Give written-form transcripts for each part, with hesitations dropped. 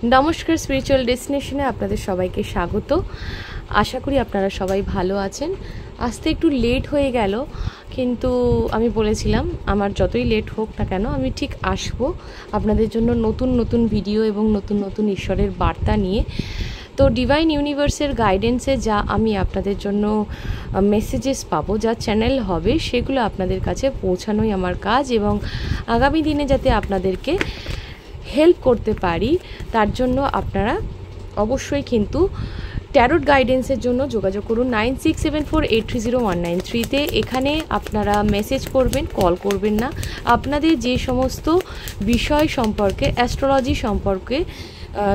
नमस्कार स्पिरिचुअल डेस्टिनेशने आपनादेर सबाइके स्वागत। आशा करी आपनारा सबाई भालो आछेन। आसते एकटू लेट हये गेल, किन्तु आमी बोलेछिलाम आमार जतई लेट होक ना केन आमी ठीक आसबो आपनादेर जोन्नो नतून नतून भिडियो एबं नतून नतून ईश्वरेर बार्ता निये। तो डिवाइन यूनिभार्सेर गाइडेंसे जा आमी आपनादेर जोन्नो मेसेजेस पाबो, जा चैनल होबे सेगुलो आपनादेर काछे पौঁছানোই आमार काज एबं आगामी दिने जाते आपनादेरके हेल्प करते पारी तार जोन्नो आपनारा अवश्यई किन्तु टैरोट गाइडेंसर जोन्नो जोगाजोग करुन 9674830193 ते। एखाने आपनारा मेसेज करबेन, कल करबेन ना। आपनादेर जे समस्त विषय सम्पर्के एस्ट्रोलॉजी सम्पर्के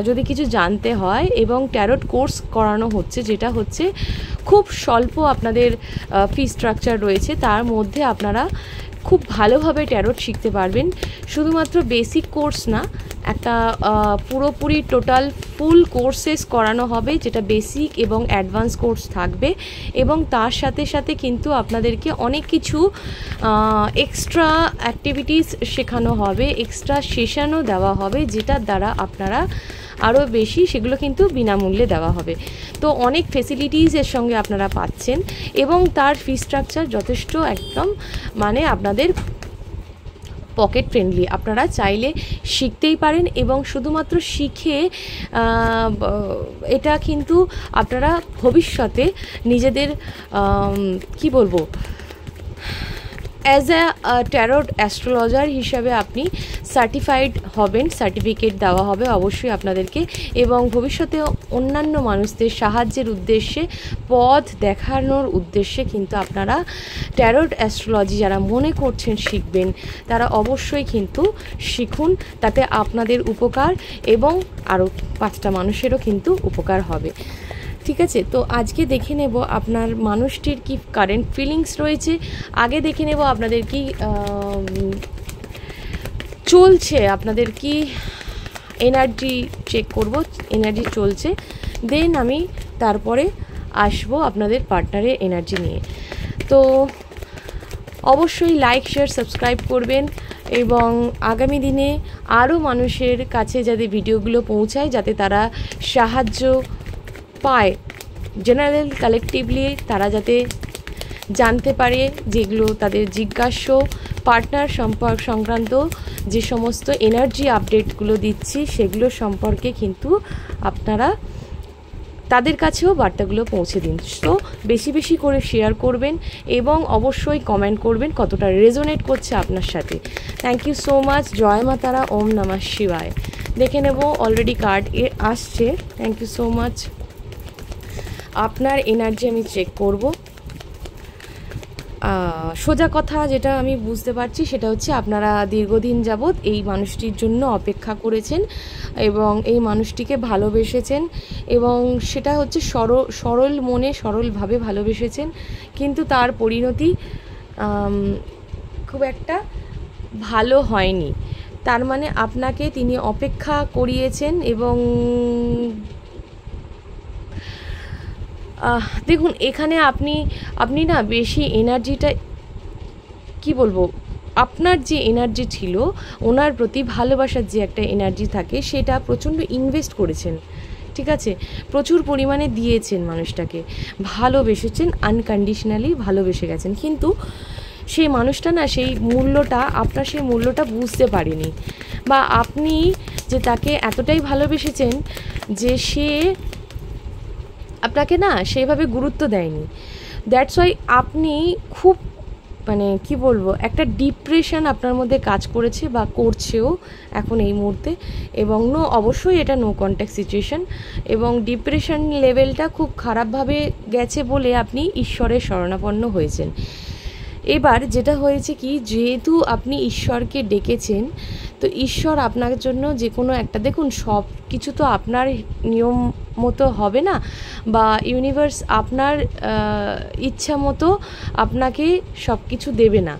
যদি কিছু জানতে হয় এবং ট্যারোট কোর্স করানো হচ্ছে, যেটা হচ্ছে খুব স্বল্প আপনাদের ফি স্ট্রাকচার রয়েছে, তার মধ্যে আপনারা খুব ভালোভাবে ট্যারোট শিখতে পারবেন। শুধুমাত্র বেসিক কোর্স না, একটা পুরোপুরি টোটাল ফুল কোর্সেস করানো হবে, যেটা বেসিক এবং অ্যাডভান্স কোর্স থাকবে। এবং তার সাথে সাথে কিন্তু আপনাদেরকে অনেক কিছু এক্সট্রা অ্যাক্টিভিটিস শেখানো হবে, এক্সট্রা সেশনও দেওয়া হবে, যেটার দ্বারা আপনারা আরও বেশি সেগুলো কিন্তু বিনামূল্যে দেওয়া হবে। তো অনেক ফেসিলিটিস এর সঙ্গে আপনারা পাচ্ছেন এবং তার ফি স্ট্রাকচার যথেষ্ট একদম মানে আপনাদের পকেট ফ্রেন্ডলি। আপনারা চাইলে শিখতেই পারেন এবং শুধুমাত্র শিখে এটা কিন্তু আপনারা ভবিষ্যতে নিজেদের কি বলবো অ্যাজ আ ট্যারোট অ্যাস্ট্রোলজার হিসাবে আপনি সার্টিফাইড হবেন, সার্টিফিকেট দেওয়া হবে অবশ্যই আপনাদেরকে। এবং ভবিষ্যতে অন্যান্য মানুষদের সাহায্যের উদ্দেশ্যে, পথ দেখানোর উদ্দেশ্যে কিন্তু আপনারা ট্যারোট অ্যাস্ট্রোলজি যারা মনে করছেন শিখবেন, তারা অবশ্যই কিন্তু শিখুন। তাতে আপনাদের উপকার এবং আরও 5টা মানুষেরও কিন্তু উপকার হবে। ঠিক আছে, তো আজকে দেখে নেব আপনার মানুষটির কি কারেন্ট ফিলিংস রয়েছে। আগে দেখে নেব আপনাদের কি চলছে, আপনাদের কি এনার্জি চেক করব, এনার্জি চলছে। দেন আমি তারপরে আসবো আপনাদের পার্টনারের এনার্জি নিয়ে। তো অবশ্যই লাইক শেয়ার সাবস্ক্রাইব করবেন এবং আগামী দিনে আরও মানুষের কাছে যাতে ভিডিওগুলো পৌঁছায়, যাতে তারা সাহায্য পায়, জেনারেল কালেকটিভলি তারা যাতে জানতে পারে যেগুলো তাদের জিজ্ঞাস্য পার্টনার সম্পর্ক সংক্রান্ত যে সমস্ত এনার্জি আপডেটগুলো দিচ্ছি সেগুলো সম্পর্কে কিন্তু আপনারা তাদের কাছেও বার্তাগুলো পৌঁছে দিন। তো বেশি বেশি করে শেয়ার করবেন এবং অবশ্যই কমেন্ট করবেন কতটা রেজোনেট করছে আপনার সাথে। Thank you so much. জয় মা তারা, ওম নমঃ শিবায়। দেখে নেব, অলরেডি কার্ড আসছে। Thank you so much. আপনার এনার্জি আমি চেক করব। সোজা কথা যেটা আমি বুঝতে পারছি সেটা হচ্ছে আপনারা দীর্ঘদিন যাবৎ এই মানুষটির জন্য অপেক্ষা করেছেন এবং এই মানুষটিকে ভালোবেসেছেন এবং সেটা হচ্ছে সরল মনে সরলভাবে ভালোবেসেছেন, কিন্তু তার পরিণতি খুব একটা ভালো হয়নি। তার মানে আপনাকে তিনি অপেক্ষা করিয়েছেন এবং দেখুন এখানে আপনি না বেশি এনার্জিটা কি বলবো, আপনার যে এনার্জি ছিল ওনার প্রতি ভালোবাসার যে একটা এনার্জি থাকে সেটা প্রচণ্ড ইনভেস্ট করেছেন। ঠিক আছে, প্রচুর পরিমাণে দিয়েছেন মানুষটাকে, ভালোবেসেছেন, আনকন্ডিশনালি ভালোবেসে গেছেন, কিন্তু সেই মানুষটা না সেই মূল্যটা আপনার সেই মূল্যটা বুঝতে পারেনি, বা আপনি যে তাকে এতটাই ভালোবেসেছেন যে সে আপনাকে না সেইভাবে গুরুত্ব দেয়নি। দ্যাটস ওয়াই আপনি খুব মানে কি বলবো একটা ডিপ্রেশন আপনার মধ্যে কাজ করেছে বা করছেও এখন এই মুহূর্তে। এবং অবশ্যই এটা নো কন্ট্যাক্ট সিচুয়েশন এবং ডিপ্রেশন লেভেলটা খুব খারাপভাবে গেছে বলে আপনি ঈশ্বরের শরণাপন্ন হয়েছেন। এবার যেটা হয়েছে কি, যেহেতু আপনি ঈশ্বরকে ডেকেছেন, তো ঈশ্বর আপনার জন্য যে কোনো একটা, দেখুন সব কিছু তো আপনার নিয়ম মতো হবে না, বা ইউনিভার্স আপনার ইচ্ছা মতো আপনাকে সব কিছু দেবে না।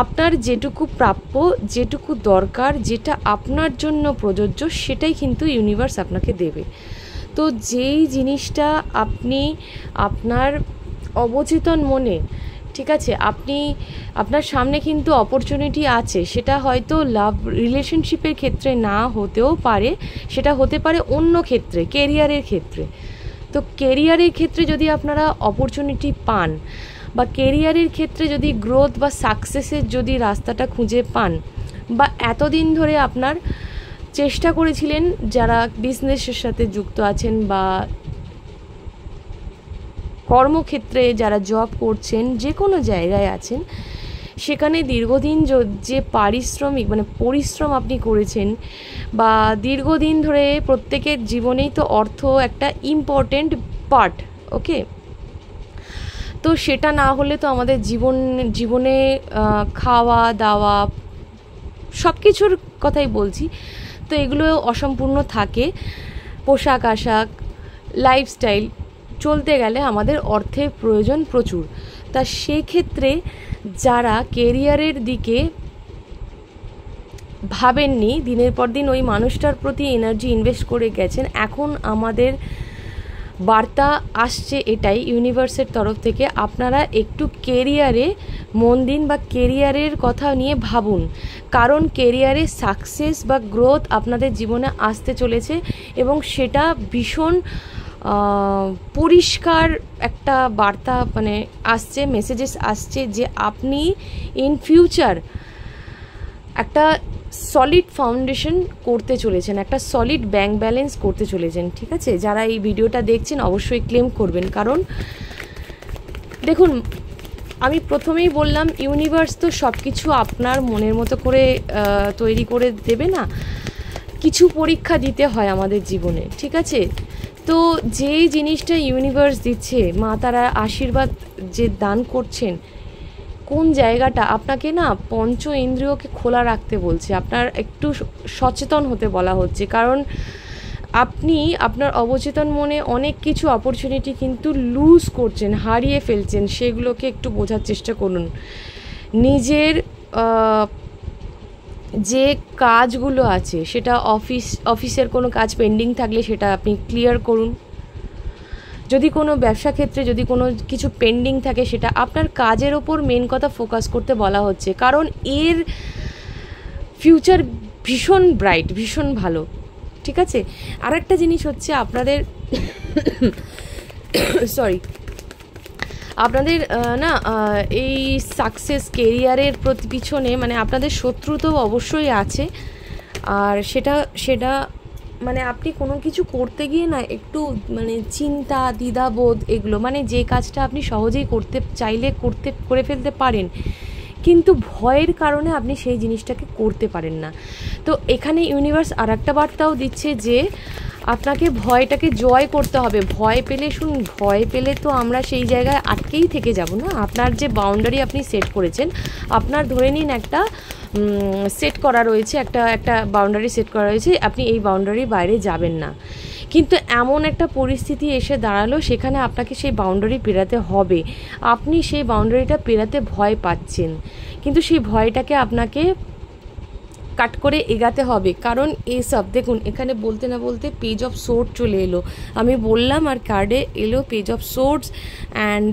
আপনার যেটুকু প্রাপ্য, যেটুকু দরকার, যেটা আপনার জন্য প্রযোজ্য সেটাই কিন্তু ইউনিভার্স আপনাকে দেবে। তো যেই জিনিসটা আপনি আপনার অবচেতন মনে ঠিক আছে? আপনার সামনে কিন্তু অপরচুনিটি আছে, সেটা হয়তো লাভ রিলেশনশিপের ক্ষেত্রে না হতেও পারে, সেটা হতে পারে অন্য ক্ষেত্রে, কেরিয়ারের ক্ষেত্রে। তো কেরিয়ারের ক্ষেত্রে যদি আপনারা অপরচুনিটি পান, বা কেরিয়ারের ক্ষেত্রে যদি গ্রোথ বা সাকসেসের যদি রাস্তাটা খুঁজে পান, বা এতদিন ধরে আপনার চেষ্টা করেছিলেন, যারা বিজনেসের সাথে যুক্ত আছেন বা কর্মক্ষেত্রে যারা জব করছেন, যে কোনো জায়গায় আছেন, সেখানে দীর্ঘদিন যে পারিশ্রমিক মানে পরিশ্রম আপনি করেছেন, বা দীর্ঘদিন ধরে প্রত্যেকের জীবনেই তো অর্থ একটা ইম্পর্টেন্ট পার্ট, ওকে? তো সেটা না হলে তো আমাদের জীবনে খাওয়া দাওয়া সব কিছুর কথাই বলছি, তো এগুলো অসম্পূর্ণ থাকে। পোশাক আশাক, লাইফস্টাইল চলতে গেলে আমাদের অর্থের প্রয়োজন প্রচুর। তা সেক্ষেত্রে যারা কেরিয়ারের দিকে ভাবেননি, দিনের পর দিন ওই মানুষটার প্রতি এনার্জি ইনভেস্ট করে গেছেন, এখন আমাদের বার্তা আসছে এটাই ইউনিভার্সের তরফ থেকে, আপনারা একটু কেরিয়ারে মন দিন বা কেরিয়ারের কথা নিয়ে ভাবুন, কারণ কেরিয়ারে সাকসেস বা গ্রোথ আপনাদের জীবনে আসতে চলেছে, এবং সেটা ভীষণ পরিষ্কার একটা বার্তা মানে আসছে, মেসেজেস আসছে যে আপনি ইন ফিউচার একটা সলিড ফাউন্ডেশন করতে চলেছেন, একটা সলিড ব্যাংক ব্যালেন্স করতে চলেছেন, ঠিক আছে? যারা এই ভিডিওটা দেখছেন অবশ্যই ক্লেম করবেন, কারণ দেখুন আমি প্রথমেই বললাম ইউনিভার্স তো সব কিছু আপনার মনের মতো করে তৈরি করে দেবে না, কিছু পরীক্ষা দিতে হয় আমাদের জীবনে, ঠিক আছে? তো যেই জিনিসটা ইউনিভার্স দিচ্ছে, মা তারা আশীর্বাদ যে দান করছেন, কোন জায়গাটা আপনাকে না পঞ্চ ইন্দ্রিয়কে খোলা রাখতে বলছে, আপনার একটু সচেতন হতে বলা হচ্ছে, কারণ আপনি আপনার অবচেতন মনে অনেক কিছু অপরচুনিটি কিন্তু লুজ করছেন, হারিয়ে ফেলছেন, সেগুলোকে একটু বোঝার চেষ্টা করুন। নিজের যে কাজগুলো আছে, সেটা অফিসের কোনো কাজ পেন্ডিং থাকলে সেটা আপনি ক্লিয়ার করুন। যদি কোনো ব্যবসা ক্ষেত্রে যদি কোনো কিছু পেন্ডিং থাকে, সেটা আপনার কাজের ওপর মেন কথা ফোকাস করতে বলা হচ্ছে, কারণ এর ফিউচার ভীষণ ব্রাইট, ভীষণ ভালো, ঠিক আছে? আর একটা জিনিস হচ্ছে আপনাদের আপনাদের না এই সাকসেস কেরিয়ারের পিছনে মানে আপনাদের শত্রু তো অবশ্যই আছে, আর সেটা মানে আপনি কোনো কিছু করতে গিয়ে না একটু মানে চিন্তা দ্বিধাবোধ এগুলো, মানে যে কাজটা আপনি সহজেই করতে চাইলে করে ফেলতে পারেন, কিন্তু ভয়ের কারণে আপনি সেই জিনিসটাকে করতে পারেন না। তো এখানে ইউনিভার্স আর একটা বার্তাও দিচ্ছে যে আপনাকে ভয়টাকে জয় করতে হবে। ভয় পেলে তো আমরা সেই জায়গায় আটকেই থেকে যাব না। আপনার যে বাউন্ডারি আপনি সেট করেছেন, আপনার ধরে নিন একটা সেট করা রয়েছে, একটা বাউন্ডারি সেট করা রয়েছে, আপনি এই বাউন্ডারির বাইরে যাবেন না, কিন্তু এমন একটা পরিস্থিতি এসে দাঁড়ালো সেখানে আপনাকে সেই বাউন্ডারি পেরাতে হবে, আপনি সেই বাউন্ডারিটা পেরাতে ভয় পাচ্ছেন, কিন্তু সেই ভয়টাকে আপনাকে কাট করে এগাতে হবে। কারণ এইসব দেখুন, এখানে বলতে না বলতে পেজ অফ সোর্ড চলে এলো, আমি বললাম, আর কার্ডে এলো page of swords and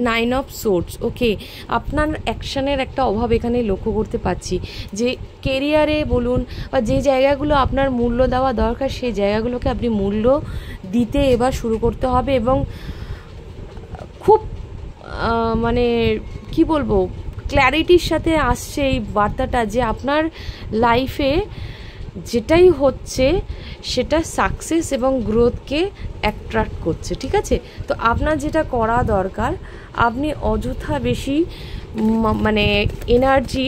9 of swords. Okay, আপনার অ্যাকশানের একটা অভাব এখানে লক্ষ্য করতে পাচ্ছি, যে কেরিয়ারে বলুন বা যে জায়গাগুলো আপনার মূল্য দেওয়া দরকার, সেই জায়গাগুলোকে আপনি মূল্য দিতে এবার শুরু করতে হবে, এবং খুব মানে কি বলবো, ক্ল্যারিটির সাথে আসছে এই বার্তাটা যে আপনার লাইফে যেটাই হচ্ছে সেটা সাকসেস এবং গ্রোথকে অ্যাট্রাক্ট করছে, ঠিক আছে? তো আপনার যেটা করা দরকার, আপনি অযথা বেশি মানে এনার্জি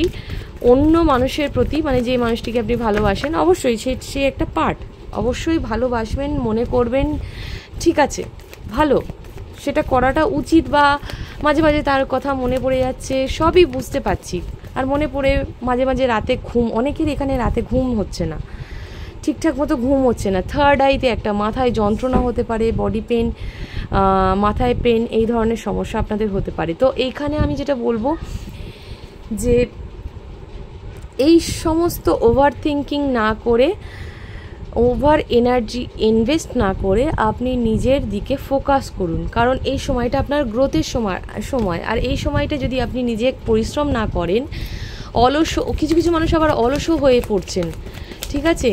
অন্য মানুষের প্রতি, মানে যে মানুষটিকে আপনি ভালোবাসেন, অবশ্যই সে একটা পার্ট, অবশ্যই ভালোবাসবেন, মনে করবেন, ঠিক আছে, ভালো, সেটা করাটা উচিত, বা মাঝে মাঝে তার কথা মনে পড়ে যাচ্ছে, সবই বুঝতে পারছি, আর মনে পড়ে মাঝে মাঝে রাতে ঘুম, অনেকের এখানে রাতে ঘুম হচ্ছে না, ঠিকঠাক মতো ঘুম হচ্ছে না, থার্ড আইতে একটা মাথায় যন্ত্রণা হতে পারে, বডি পেন, মাথায় পেন, এই ধরনের সমস্যা আপনাদের হতে পারে। তো এইখানে আমি যেটা বলবো যে এই সমস্ত ওভার থিঙ্কিং না করে ওভার এনার্জি ইনভেস্ট না করে আপনি নিজের দিকে ফোকাস করুন, কারণ এই সময়টা আপনার গ্রোথের সময় আর এই সময়টা যদি আপনি নিজে পরিশ্রম না করেন, কিছু কিছু মানুষ আবার অলসও হয়ে পড়ছেন, ঠিক আছে।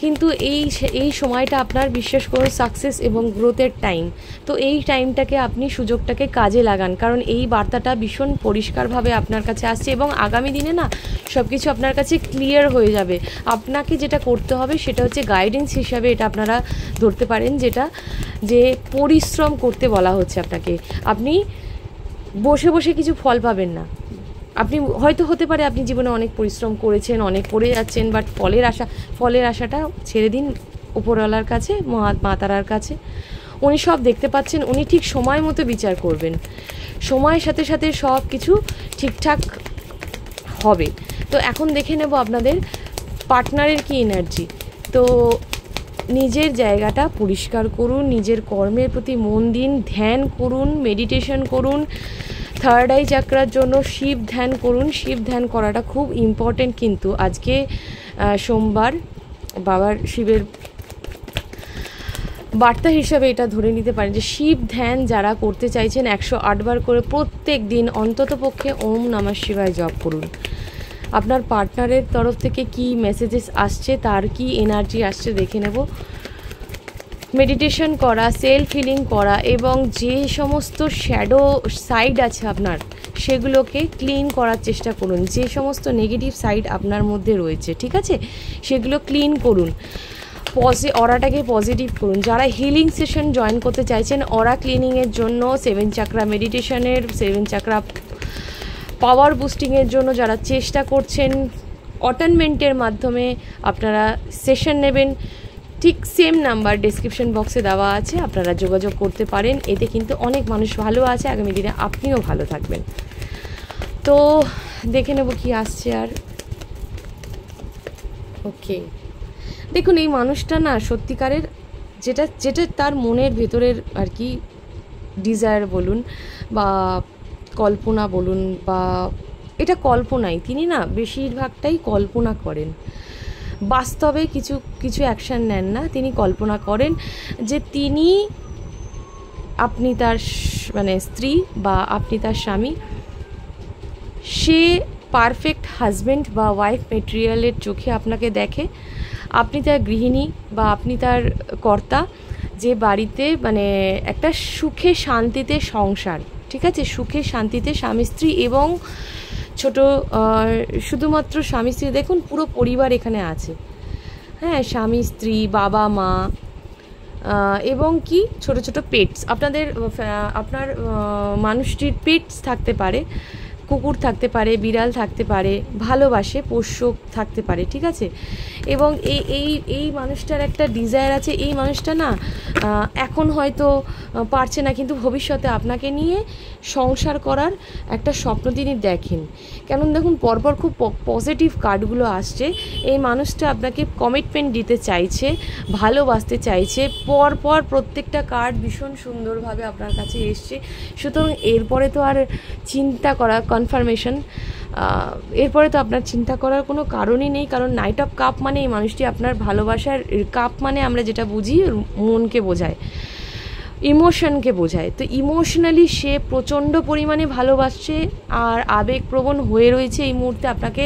কিন্তু এই সময়টা আপনার, বিশ্বাস করুন, সাকসেস এবং গ্রোথের টাইম। তো এই টাইমটাকে আপনি সুযোগটাকে কাজে লাগান, কারণ এই বার্তাটা ভীষণ পরিষ্কারভাবে আপনার কাছে আসছে এবং আগামী দিনে না সব কিছু আপনার কাছে ক্লিয়ার হয়ে যাবে। আপনাকে যেটা করতে হবে সেটা হচ্ছে গাইডেন্স হিসাবে এটা আপনারা ধরতে পারেন, যে পরিশ্রম করতে বলা হচ্ছে আপনাকে। আপনি বসে বসে কিছু ফল পাবেন না। আপনি হয়তো হতে পারে আপনি জীবনে অনেক পরিশ্রম করেছেন, অনেক করে যাচ্ছেন, বাট ফলের আশাটা ছেড়ে দিন উপরওয়ালার কাছে, মা তারার কাছে। উনি সব দেখতে পাচ্ছেন, উনি ঠিক সময় মতো বিচার করবেন। সময়ের সাথে সাথে সব কিছু ঠিকঠাক হবে। তো এখন দেখে নেব আপনাদের পার্টনারের কি এনার্জি। তো নিজের জায়গাটা পরিষ্কার করুন, নিজের কর্মের প্রতি মন দিন, ধ্যান করুন, মেডিটেশন করুন। থার্ড আই চাকরার জন্য শিব ধ্যান করুন। শিব ধ্যান করাটা খুব ইম্পর্টেন্ট, কিন্তু আজকে সোমবার, বাবার শিবের বার্তা হিসাবে এটা ধরে নিতে পারেন যে শিব ধ্যান যারা করতে চাইছেন 108 বার করে প্রত্যেক দিন অন্ততপক্ষে ওম নমঃ শিবায় জপ করুন। আপনার পার্টনারের তরফ থেকে কি মেসেজেস আসছে, তার কি এনার্জি আসছে দেখে নেব। মেডিটেশন করা, সেলফ হিলিং করা এবং যে সমস্ত শ্যাডো সাইড আছে আপনার, সেগুলোকে ক্লিন করার চেষ্টা করুন। যে সমস্ত নেগেটিভ সাইড আপনার মধ্যে রয়েছে, ঠিক আছে, সেগুলো ক্লিন করুন। অরাটাকে পজিটিভ করুন। যারা হিলিং সেশন জয়েন করতে চাইছেন অরা ক্লিনিংয়ের জন্য, 7 চাকরা মেডিটেশনের, 7 চাকরা পাওয়ার বুস্টিংয়ের জন্য যারা চেষ্টা করছেন, অটনমেন্টের মাধ্যমে আপনারা সেশন নেবেন, ঠিক সেম নাম্বার ডেসক্রিপশন বক্সে দেওয়া আছে, আপনারা যোগাযোগ করতে পারেন। এতে কিন্তু অনেক মানুষ ভালো আছে, আগামী দিনে আপনিও ভালো থাকবেন। তো দেখে নেব কি আসছে। আর ওকে, দেখুন এই মানুষটা না সত্যিকারের যেটা তার মনের ভেতরের আর কি ডিজায়ার বলুন বা কল্পনা বলুন, বা এটা কল্পনাই, তিনি না বেশিরভাগটাই কল্পনা করেন, বাস্তবে কিছু অ্যাকশান নেন না। তিনি কল্পনা করেন যে আপনি তার স্ত্রী বা আপনি তার স্বামী, সে পারফেক্ট হাজব্যান্ড বা ওয়াইফ মেটেরিয়ালের চোখে আপনাকে দেখে। আপনি তার গৃহিণী বা আপনি তার কর্তা, যে বাড়িতে একটা সুখে শান্তিতে সংসার, ঠিক আছে, সুখে শান্তিতে স্বামী স্ত্রী এবং শুধুমাত্র স্বামী স্ত্রী, দেখুন পুরো পরিবার এখানে আছে, হ্যাঁ, স্বামী স্ত্রী, বাবা মা এবং কি ছোট ছোট পেটস, আপনার মানুষটির পেটস থাকতে পারে, কুকুর থাকতে পারে, বিড়াল থাকতে পারে, ভালোবাসে, পোষ্য থাকতে পারে, ঠিক আছে। এবং এই মানুষটার একটা ডিজায়ার আছে। এই মানুষটা না এখন হয়তো পারছে না, কিন্তু ভবিষ্যতে আপনাকে নিয়ে সংসার করার একটা স্বপ্ন তিনি দেখেন। কেন দেখুন পরপর খুব পজিটিভ কার্ডগুলো আসছে। এই মানুষটা আপনাকে কমিটমেন্ট দিতে চাইছে, ভালোবাসতে চাইছে। পরপর প্রত্যেকটা কার্ড ভীষণ সুন্দরভাবে আপনার কাছে এসছে। সুতরাং এরপরে তো আর চিন্তা করা, কনফার্মেশন, এরপরে তো আপনার চিন্তা করার কোনো কারণই নেই। কারণ নাইট অফ কাপ মানে এই মানুষটি আপনার ভালোবাসার, কাপ মানে আমরা যেটা বুঝি মনকে বোঝায়, ইমোশনকে বোঝায়। তো ইমোশনালি সে প্রচণ্ড পরিমাণে ভালোবাসছে আর আবেগপ্রবণ হয়ে রয়েছে। এই মুহূর্তে আপনাকে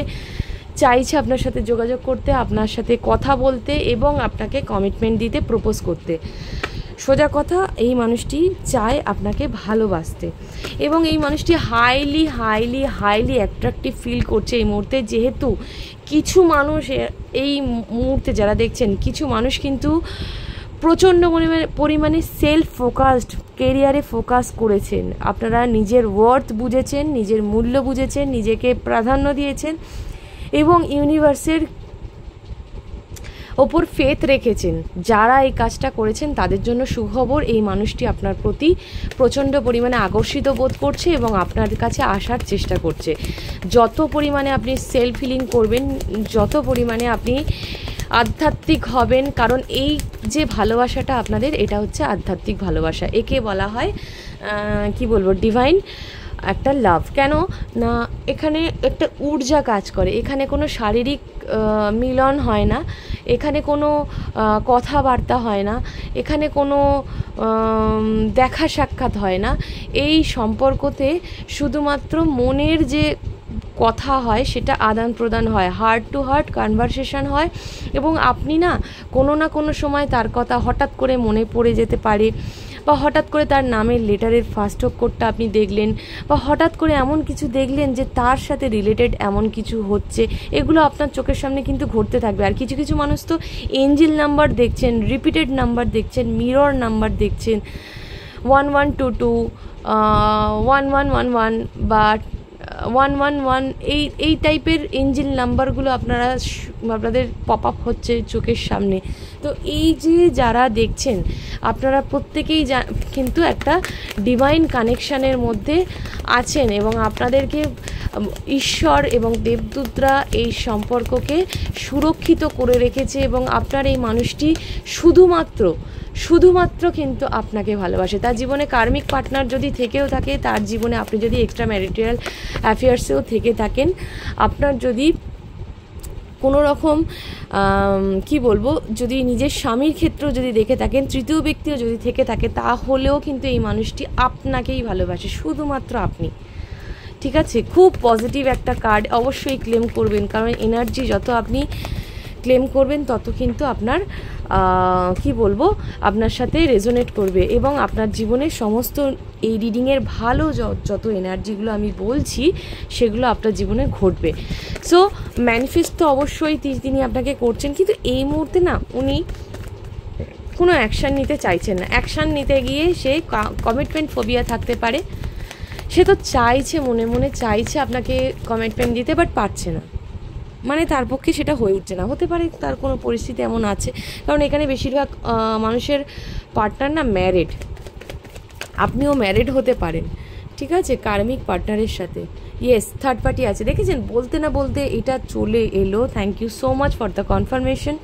চাইছে আপনার সাথে যোগাযোগ করতে, আপনার সাথে কথা বলতে এবং আপনাকে কমিটমেন্ট দিতে, প্রপোজ করতে। সোজা কথা, এই মানুষটি চায় আপনাকে ভালোবাসতে এবং এই মানুষটি highly highly highly attractive feel করছে এই মুহূর্তে। যেহেতু কিছু মানুষ এই মুহূর্তে যারা দেখছেন, কিছু মানুষ কিন্তু প্রচণ্ড পরিমাণে সেলফ ফোকাসড, কেরিয়ারে ফোকাস করেছেন। আপনারা নিজের ওয়ার্থ বুঝেছেন, নিজের মূল্য বুঝেছেন, নিজেকে প্রাধান্য দিয়েছেন এবং ইউনিভার্সের ওপর ফেথ রেখেছেন। যারা এই কাজটা করেছেন তাদের জন্য সুখবর, এই মানুষটি আপনার প্রতি প্রচণ্ড পরিমাণে আকর্ষিত বোধ করছে এবং আপনার কাছে আসার চেষ্টা করছে। যত পরিমাণে আপনি সেলফ হিলিং করবেন, যত পরিমাণে আপনি আধ্যাত্মিক হবেন, কারণ এই যে ভালোবাসাটা আপনাদের, এটা হচ্ছে আধ্যাত্মিক ভালোবাসা। একে বলা হয় কি বলবো, ডিভাইন একটা লাভ। কেন না, এখানে একটা ঊর্জা কাজ করে, এখানে কোনো শারীরিক মিলন হয় না, এখানে কোনো কথাবার্তা হয় না, এখানে কোনো দেখা সাক্ষাৎ হয় না। এই সম্পর্কতে শুধুমাত্র মনের যে কথা হয় সেটা আদান প্রদান হয়, হার্ট টু হার্ট কনভারসেশন হয়। এবং আপনি না কোনো সময় তার কথা হঠাৎ করে মনে পড়ে যেতে পারে, বা হঠাৎ করে তার নামের লেটারের ফার্স্ট অক্ষরটা আপনি দেখলেন, বা হঠাৎ করে এমন কিছু দেখলেন যে তার সাথে রিলেটেড এমন কিছু হচ্ছে, এগুলো আপনার চোখের সামনে কিন্তু ঘটতে থাকবে। আর কিছু কিছু মানুষ তো এঞ্জেল নাম্বার দেখছেন, রিপিটেড নাম্বার দেখছেন, মিরর নাম্বার দেখছেন, 1122, 1111 বা 111, এই টাইপের এঞ্জেল নাম্বারগুলো আপনাদের পপ আপ হচ্ছে চোখের সামনে। তো এই যে যারা দেখছেন, আপনারা প্রত্যেকেই কিন্তু একটা ডিভাইন কানেকশানের মধ্যে আছেন, এবং আপনাদেরকে ঈশ্বর এবং দেবদূতরা এই সম্পর্ককে সুরক্ষিত করে রেখেছে। এবং আপনার এই মানুষটি শুধুমাত্র কিন্তু আপনাকে ভালোবাসে। তার জীবনে কার্মিক পার্টনার যদি থেকেও থাকে, তার জীবনে আপনি যদি এক্সট্রা ম্যারিটাল অ্যাফেয়ার্সেও থেকে থাকেন, আপনার যদি কোনো রকম কি বলবো, যদি নিজের স্বামীর ক্ষেত্রেও যদি দেখে থাকেন, তৃতীয় ব্যক্তিও যদি থেকে থাকে, তাহলেও কিন্তু এই মানুষটি আপনাকেই ভালোবাসে, শুধুমাত্র আপনি। ঠিক আছে, খুব পজিটিভ একটা কার্ড, অবশ্যই ক্লেম করবেন, কারণ এনার্জি যত আপনি ক্লেম করবেন তত কিন্তু আপনার কি বলবো, আপনার সাথে রেজোনেট করবে, এবং আপনার জীবনের সমস্ত এই রিডিংয়ের ভালো যত এনার্জিগুলো আমি বলছি সেগুলো আপনার জীবনে ঘটবে। সো ম্যানিফেস্ট তো অবশ্যই তিনি আপনাকে করছেন, কিন্তু এই মুহূর্তে না উনি কোনো অ্যাকশান নিতে চাইছেন না। অ্যাকশান নিতে গিয়ে সে কমিটমেন্ট ফোবিয়া থাকতে পারে, সে তো চাইছে, মনে মনে চাইছে আপনাকে কমিটমেন্ট দিতে, বাট পারছে না, মানে তার পক্ষে সেটা হয়ে উঠছে না। হতে পারে তার কোনো পরিস্থিতি এমন আছে, কারণ এখানে বেশিরভাগ মানুষের পার্টনার না ম্যারিড, আপনিও ম্যারিড হতে পারেন। ঠিক আছে, কার্মিক পার্টনারের সাথে ইয়েস থার্ড পার্টি আছে, দেখেছেন বলতে না বলতে এটা চলে এলো। Thank you so much for the confirmation.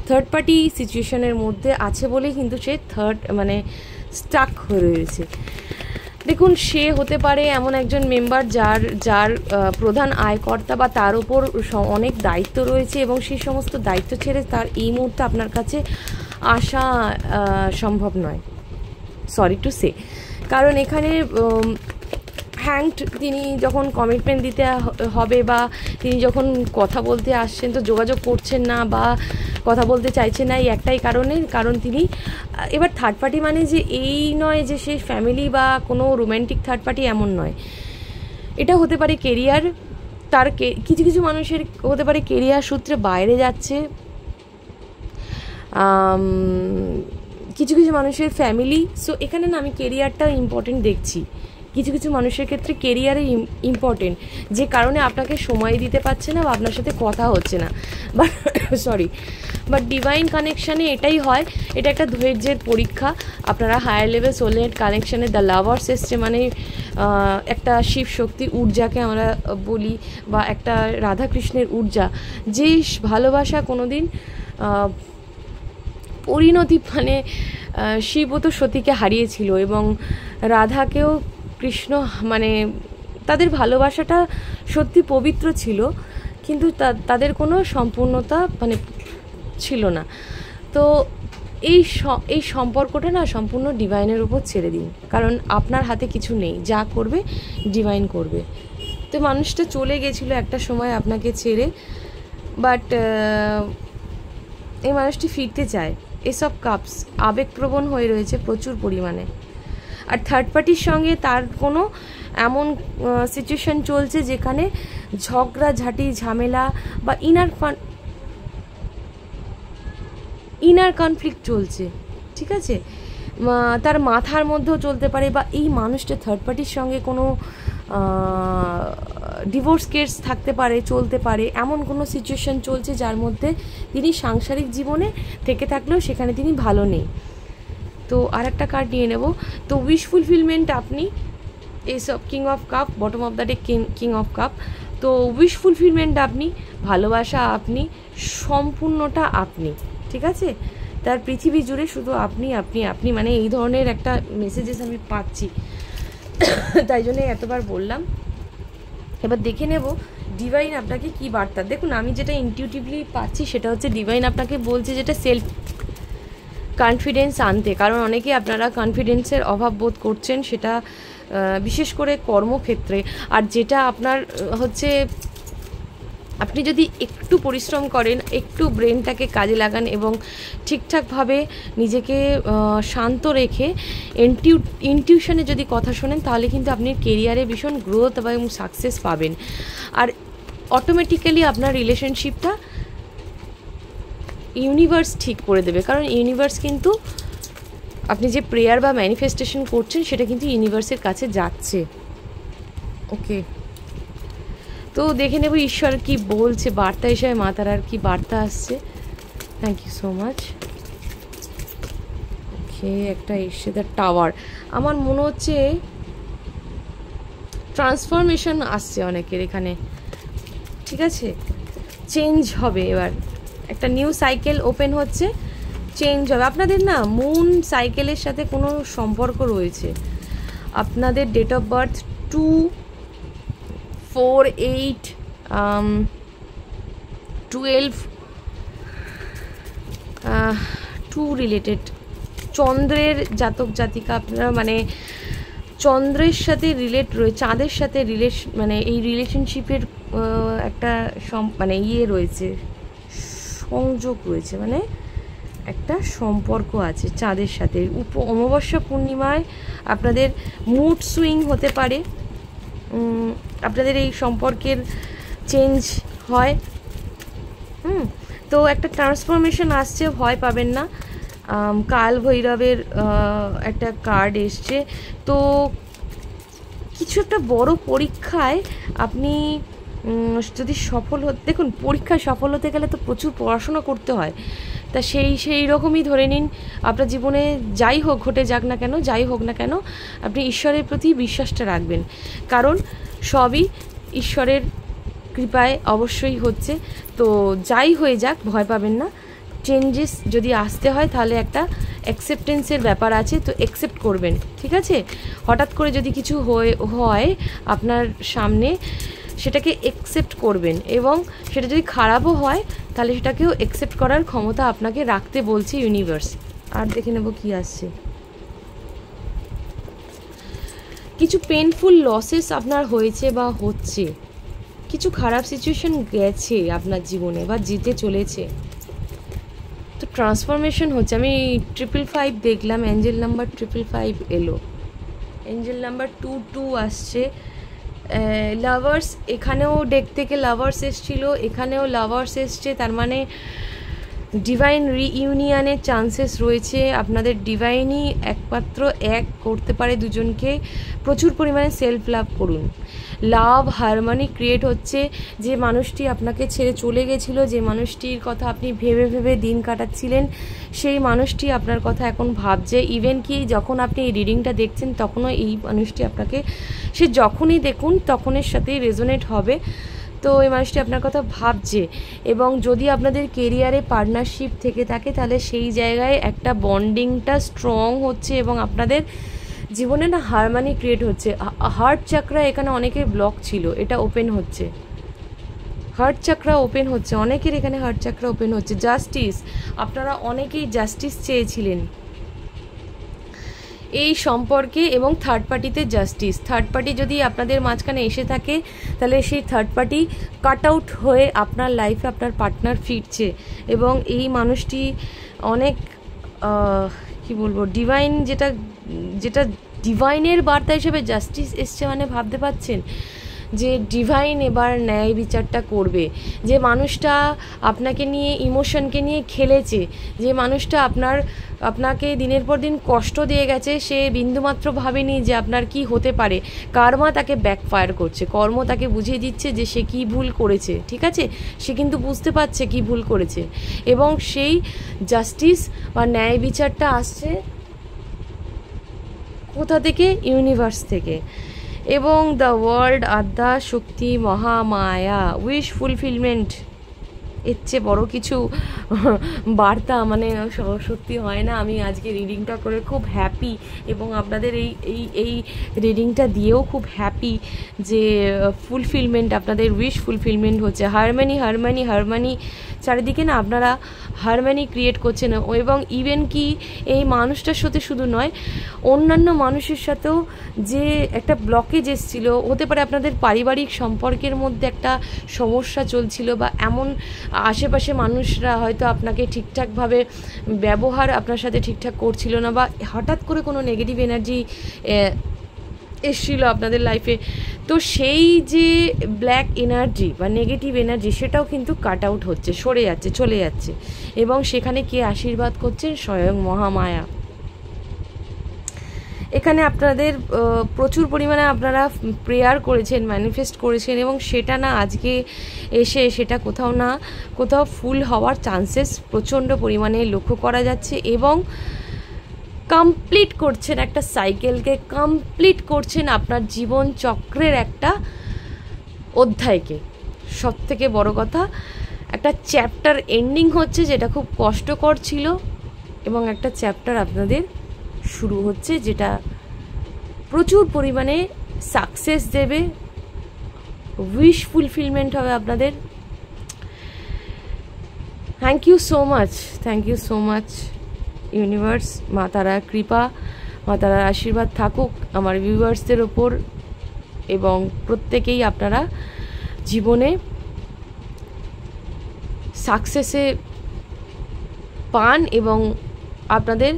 Third party সিচুয়েশনের মধ্যে আছে বলেই কিন্তু সে স্টাক হয়ে রয়েছে। দেখুন, সে হতে পারে এমন একজন মেম্বার যার প্রধান আয়কর্তা বা তার ওপর অনেক দায়িত্ব রয়েছে, এবং সেই সমস্ত দায়িত্ব ছেড়ে তার এই মুহূর্তে আপনার কাছে আসা সম্ভব নয়, সরি টু সে। কারণ এখানে হ্যাংড, তিনি যখন কমিটমেন্ট দিতে হবে বা তিনি যখন কথা বলতে আসছেন, তো যোগাযোগ করছেন না বা কথা বলতে চাইছেন না, এই একটাই কারণ তিনি এবার থার্ড পার্টি মানে যে এই নয় যে সে ফ্যামিলি বা কোনো রোম্যান্টিক থার্ড পার্টি, এমন নয়। এটা হতে পারে কেরিয়ার, তার কিছু মানুষের হতে পারে কেরিয়ার সূত্রে বাইরে যাচ্ছে, কিছু মানুষের ফ্যামিলি। সো এখানে না আমি কেরিয়ারটাও ইম্পর্টেন্ট দেখছি, কিছু মানুষের ক্ষেত্রে কেরিয়ারে ইম্পর্টেন্ট, যে কারণে আপনাকে সময় দিতে পারছে না বা আপনার সাথে কথা হচ্ছে না, বাট ডিভাইন কানেকশানে এটাই হয়, এটা একটা ধৈর্যের পরীক্ষা। আপনারা হায়ার লেভেল সোলমেট কানেকশানে দ্য লাভার্স এসছে, মানে একটা শিব শক্তি ঊর্জাকে আমরা বলি, বা একটা রাধাকৃষ্ণের ঊর্জা, যে ভালোবাসা কোনোদিন পরিণতি, মানে শিবও তো সতীকে হারিয়েছিল, এবং রাধাকেও কৃষ্ণ, মানে তাদের ভালোবাসাটা সত্যি পবিত্র ছিল, কিন্তু তাদের কোনো সম্পূর্ণতা ছিল না। তো এই সম্পর্কটা না সম্পূর্ণ ডিভাইনের উপর ছেড়ে দিন, কারণ আপনার হাতে কিছু নেই, যা করবে ডিভাইন করবে। তো মানুষটা চলে গেছিল একটা সময় আপনাকে ছেড়ে, বাট এই মানুষটি ফিরতে চায়। এসব কাপস আবেগপ্রবণ হয়ে রয়েছে প্রচুর পরিমাণে। আর থার্ড পার্টির সঙ্গে তার কোনো এমন সিচুয়েশন চলছে যেখানে ঝগড়াঝাটি, ঝামেলা বা ইনার কনফ্লিক্ট চলছে। ঠিক আছে, তার মাথার মধ্যেও চলতে পারে, বা এই মানুষটা থার্ড পার্টির সঙ্গে কোনো ডিভোর্স কেস চলতে পারে, এমন কোনো সিচুয়েশন চলছে যার মধ্যে তিনি সাংসারিক জীবনে থেকে থাকলেও সেখানে তিনি ভালো নেই। তো আর একটা কার্ড নিয়ে নেব। তো উইশ ফুলফিলমেন্ট আপনি, এইসব king of cup, bottom of the day king of cup. তো উইশ ফুলফিলমেন্ট আপনি, ভালোবাসা আপনি, সম্পূর্ণটা আপনি। ঠিক আছে, তার পৃথিবী জুড়ে শুধু আপনি আপনি আপনি, মানে এই ধরনের একটা মেসেজেস আমি পাচ্ছি, তাই জন্য এতবার বললাম। এবার দেখে নেব ডিভাইন আপনাকে কি বার্তা। দেখুন আমি যেটা ইনটিউটিভলি পাচ্ছি সেটা হচ্ছে ডিভাইন আপনাকে বলছে যেটা সেলফ কনফিডেন্স আনতে, কারণ অনেকে আপনারা কনফিডেন্সের অভাব বোধ করছেন, সেটা বিশেষ করে কর্মক্ষেত্রে। আর যেটা আপনার হচ্ছে আপনি যদি একটু পরিশ্রম করেন, একটু ব্রেনটাকে কাজে লাগান এবং ঠিকঠাকভাবে নিজেকে শান্ত রেখে ইনটিউশনে যদি কথা শোনেন, তাহলে কিন্তু আপনি কেরিয়ারে ভীষণ গ্রোথ এবং সাকসেস পাবেন। আর অটোমেটিক্যালি আপনার রিলেশনশিপটা ইউনিভার্স ঠিক করে দেবে, কারণ ইউনিভার্স কিন্তু আপনি যে প্রেয়ার বা ম্যানিফেস্টেশন করছেন সেটা কিন্তু ইউনিভার্সের কাছে যাচ্ছে। ওকে, তো দেখে নেব ঈশ্বর কি বলছে বার্তা হিসাবে, মা তারার কি বার্তা আসছে। Thank you so much. Okay, একটা এসছে দ্য টাওয়ার। আমার মনে হচ্ছে ট্রান্সফরমেশন আসছে অনেকের এখানে, ঠিক আছে, চেঞ্জ হবে। এবার একটা নিউ সাইকেল ওপেন হচ্ছে, চেঞ্জ হবে। আপনাদের না মুন সাইকেলের সাথে কোনো সম্পর্ক রয়েছে। আপনাদের ডেট অফ বার্থ 2/4/8/12 2 রিলেটেড চন্দ্রের জাতক জাতিকা আপনারা, মানে চন্দ্রের সাথে রিলেট রয়েছে, চাঁদের সাথে মানে এই রিলেশনশিপের একটা মানে ইয়ে রয়েছে, সংযোগ রয়েছে, মানে একটা সম্পর্ক আছে চাঁদের সাথে। অমাবস্যা পূর্ণিমায় আপনাদের মুড সুইং হতে পারে, আপনাদের এই সম্পর্কের চেঞ্জ হয়। তো একটা ট্রান্সফরমেশন আসছে, ভয় পাবেন না। কাল ভৈরবের একটা কার্ড এসছে। তো কিছু একটা বড় পরীক্ষায় আপনি যদি সফল দেখুন, পরীক্ষায় সফল হতে গেলে তো প্রচুর পড়াশোনা করতে হয়। তা সেই রকমই ধরে নিন, আপনার জীবনে যাই হোক ঘটে যাক না কেন, যাই হোক না কেন, আপনি ঈশ্বরের প্রতি বিশ্বাসটা রাখবেন, কারণ সবই ঈশ্বরের কৃপায় অবশ্যই হচ্ছে। তো যাই হয়ে যাক ভয় পাবেন না। চেঞ্জেস যদি আসতে হয় তাহলে একটা অ্যাকসেপ্টেন্সের ব্যাপার আছে, তো অ্যাকসেপ্ট করবেন, ঠিক আছে। হঠাৎ করে যদি কিছু হয় আপনার সামনে, সেটাকে অ্যাকসেপ্ট করবেন, এবং সেটা যদি খারাপও হয় তাহলে সেটাকেও অ্যাকসেপ্ট করার ক্ষমতা আপনাকে রাখতে বলছে ইউনিভার্স। আর দেখে নেব কি আসছে। কিছু পেনফুল লসেস আপনার হয়েছে বা হচ্ছে, কিছু খারাপ সিচুয়েশন গেছে আপনার জীবনে বা যেতে চলেছে, তো ট্রান্সফরমেশন হচ্ছে। আমি 555 দেখলাম, অ্যাঞ্জেল নাম্বার 555 এলো, অ্যাঞ্জেল নাম্বার 22 আসছে। লাভার্স, এখানেও ডেক থেকে লাভার্স এসছিল, এখানেও লাভার্স এসছে, তার মানে ডিভাইন রিইউনিয়নের চান্সেস রয়েছে। আপনাদের ডিভাইনই একমাত্র এক করতে পারে দুজনকে। প্রচুর পরিমাণে সেলফ লাভ করুন, লাভ হারমোনি ক্রিয়েট হচ্ছে। যে মানুষটি আপনাকে ছেড়ে চলে গেছিলো, যে মানুষটির কথা আপনি ভেবে ভেবে দিন কাটাচ্ছিলেন, সেই মানুষটি আপনার কথা এখন ভাবছে। ইভেন কি যখন আপনি এই রিডিংটা দেখছেন তখনও এই মানুষটি আপনাকে, সে যখনই দেখুন তখনের সাথেই রেজোনেট হবে। তো এই মানুষটি আপনার কথা ভাবছে, এবং যদি আপনাদের কেরিয়ারে পার্টনারশিপ থেকে থাকে তাহলে সেই জায়গায় একটা বন্ডিংটা স্ট্রং হচ্ছে, এবং আপনাদের জীবনে না হারমোনি ক্রিয়েট হচ্ছে। হার্ট চাকরা এখানে অনেকের ব্লক ছিল, এটা ওপেন হচ্ছে। হার্ট চাকরা ওপেন হচ্ছে অনেকের, এখানে হার্ট চাকরা ওপেন হচ্ছে। জাস্টিস, আপনারা অনেকেই জাস্টিস চেয়েছিলেন এই সম্পর্কে, এবং থার্ড পার্টিতে জাস্টিস। থার্ড পার্টি যদি আপনাদের মাঝখানে এসে থাকে তাহলে সেই থার্ড পার্টি কাট আউট হয়ে আপনার লাইফে আপনার পার্টনার ফিরছে, এবং এই মানুষটি অনেক কি বলবো, ডিভাইন, যেটা ডিভাইনের বার্তা হিসেবে জাস্টিস এসছে, মানে ভাবতে পারছেন যে ডিভাইন এবার ন্যায় বিচারটা করবে। যে মানুষটা আপনাকে নিয়ে, ইমোশনকে নিয়ে খেলেছে, যে মানুষটা আপনাকে দিনের পর দিন কষ্ট দিয়ে গেছে, সে বিন্দুমাত্র ভাবেনি যে আপনার কি হতে পারে। কার্মা তাকে ব্যাকফায়ার করছে, কর্ম তাকে বুঝিয়ে দিচ্ছে যে সে কি ভুল করেছে, ঠিক আছে। সে কিন্তু বুঝতে পারছে কি ভুল করেছে, এবং সেই জাস্টিস বা ন্যায় বিচারটা আসছে কোথা থেকে? ইউনিভার্স থেকে। এবং the world, Adya Shakti, Mahamaya, wish fulfilment, এর চেয়ে বড় কিছু বার্তা মানে সত্যি হয় না। আমি আজকে রিডিংটা করে খুব হ্যাপি, এবং আপনাদের এই রিডিংটা দিয়েও খুব হ্যাপি যে ফুলফিলমেন্ট, আপনাদের উইশ ফুলফিলমেন্ট হচ্ছে। হারমানি চারিদিকে না আপনারা হারমানি ক্রিয়েট করছেন, এবং ইভেন কি এই মানুষটার সাথে শুধু নয়, অন্যান্য মানুষের সাথেও যে একটা ব্লকেজ এসেছিল, হতে পারে আপনাদের পারিবারিক সম্পর্কের মধ্যে একটা সমস্যা চলছিল, বা এমন আশেপাশে মানুষরা হয়তো আপনাকে ঠিকঠাকভাবে ব্যবহার আপনার সাথে ঠিকঠাক করছিল না, বা হঠাৎ করে কোনো নেগেটিভ এনার্জি এসেছিল আপনাদের লাইফে। তো সেই যে ব্ল্যাক এনার্জি বা নেগেটিভ এনার্জি সেটাও কিন্তু কাট আউট হচ্ছে, সরে যাচ্ছে, চলে যাচ্ছে, এবং সেখানে কে আশীর্বাদ করছেন? স্বয়ং মহামায়া। এখানে আপনাদের প্রচুর পরিমাণে আপনারা প্রেয়ার করেছেন, ম্যানিফেস্ট করেছেন, এবং সেটা না আজকে এসে সেটা কোথাও না কোথাও ফুল হওয়ার চান্সেস প্রচণ্ড পরিমাণে লক্ষ্য করা যাচ্ছে, এবং কমপ্লিট করছেন একটা সাইকেলকে, কমপ্লিট করছেন আপনার জীবন চক্রের একটা অধ্যায়কে। সব থেকে বড় কথা, একটা চ্যাপ্টার এন্ডিং হচ্ছে যেটা খুব কষ্টকর ছিল, এবং একটা চ্যাপ্টার আপনাদের শুরু হচ্ছে যেটা প্রচুর পরিমাণে সাকসেস দেবে, উইশ ফুলফিলমেন্ট হবে আপনাদের। Thank you so much universe. মা তারার কৃপা, মা তারার আশীর্বাদ থাকুক আমার ভিউয়ার্সদের ওপর, এবং প্রত্যেকেই আপনারা জীবনে সাকসেসে পান, এবং আপনাদের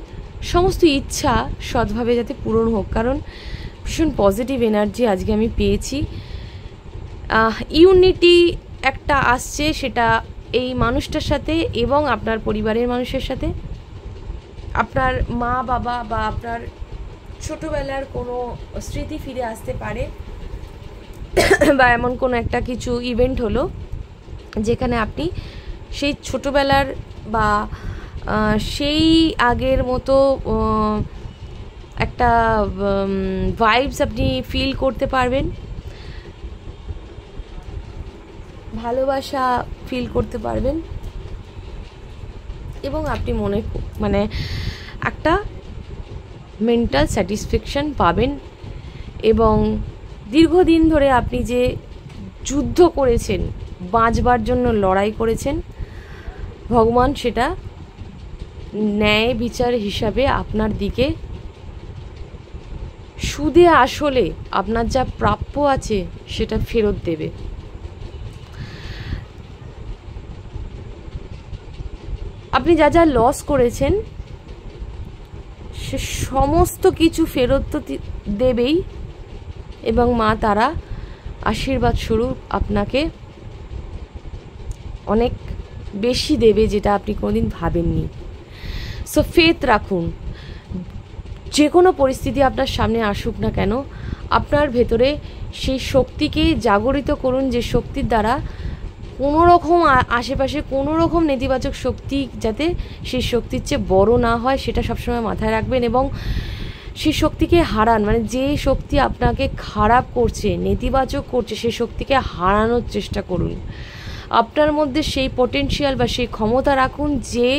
সমস্ত ইচ্ছা সৎভাবে যাতে পূরণ হোক, কারণ ভীষণ পজিটিভ এনার্জি আজকে আমি পেয়েছি। ইউনিটি একটা আসছে, সেটা এই মানুষটার সাথে এবং আপনার পরিবারের মানুষের সাথে। আপনার মা বাবা বা আপনার ছোটোবেলার কোনো স্মৃতি ফিরে আসতে পারে, বা এমন কোনো একটা কিছু ইভেন্ট হলো যেখানে আপনি সেই ছোটোবেলার বা সেই আগের মতো একটা ভাইবস আপনি ফিল করতে পারবেন, ভালোবাসা ফিল করতে পারবেন, এবং আপনি মানে একটা মেন্টাল স্যাটিসফ্যাকশন পাবেন, এবং দীর্ঘদিন ধরে আপনি যে যুদ্ধ করেছেন, বাঁচবার জন্য লড়াই করেছেন, ভগবান সেটা ন্যায় বিচার হিসাবে আপনার দিকে সুদে আসলে আপনার যা প্রাপ্য আছে সেটা ফেরত দেবে। আপনি যা যা লস করেছেন সে সমস্ত কিছু ফেরত তো দেবেই, এবং মা তারা আশীর্বাদ স্বরূপ আপনাকে অনেক বেশি দেবে, যেটা আপনি কোনোদিন ভাবেননি। সো ফেথ রাখুন, যে কোনো পরিস্থিতি আপনার সামনে আসুক না কেন, আপনার ভেতরে সেই শক্তিকে জাগরিত করুন, যে শক্তির দ্বারা কোনো রকম আশেপাশে কোনো রকম নেতিবাচক শক্তি যাতে সেই শক্তির চেয়ে বড় না হয় সেটা সবসময় মাথায় রাখবেন, এবং সেই শক্তিকে হারান, মানে যে শক্তি আপনাকে খারাপ করছে, নেতিবাচক করছে, সেই শক্তিকে হারানোর চেষ্টা করুন। আপনার মধ্যে সেই পটেনশিয়াল বা সেই ক্ষমতা রাখুন যে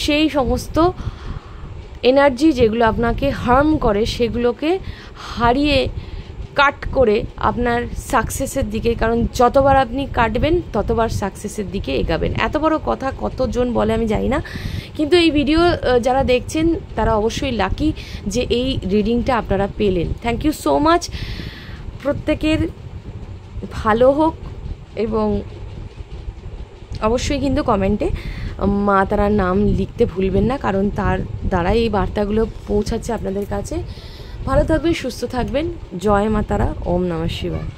সেই সমস্ত এনার্জি যেগুলো আপনাকে হার্ম করে সেগুলোকে হারিয়ে কাট করে আপনার সাকসেসের দিকে, কারণ যতবার আপনি কাটবেন ততবার সাকসেসের দিকে এগাবেন। এত বড় কথা কতজন বলে আমি জানি না, কিন্তু এই ভিডিও যারা দেখছেন তারা অবশ্যই লাকি যে এই রিডিংটা আপনারা পেলেন। Thank you so much. প্রত্যেকের ভালো হোক, এবং অবশ্যই কিন্তু কমেন্টে মা তারার নাম লিখতে ভুলবেন না, কারণ তার দ্বারাই এই বার্তাগুলো পৌঁছাচ্ছে আপনাদের কাছে। ভালো থাকবেন, সুস্থ থাকবেন। জয় মা তারা। ওম নমঃ শিবায়।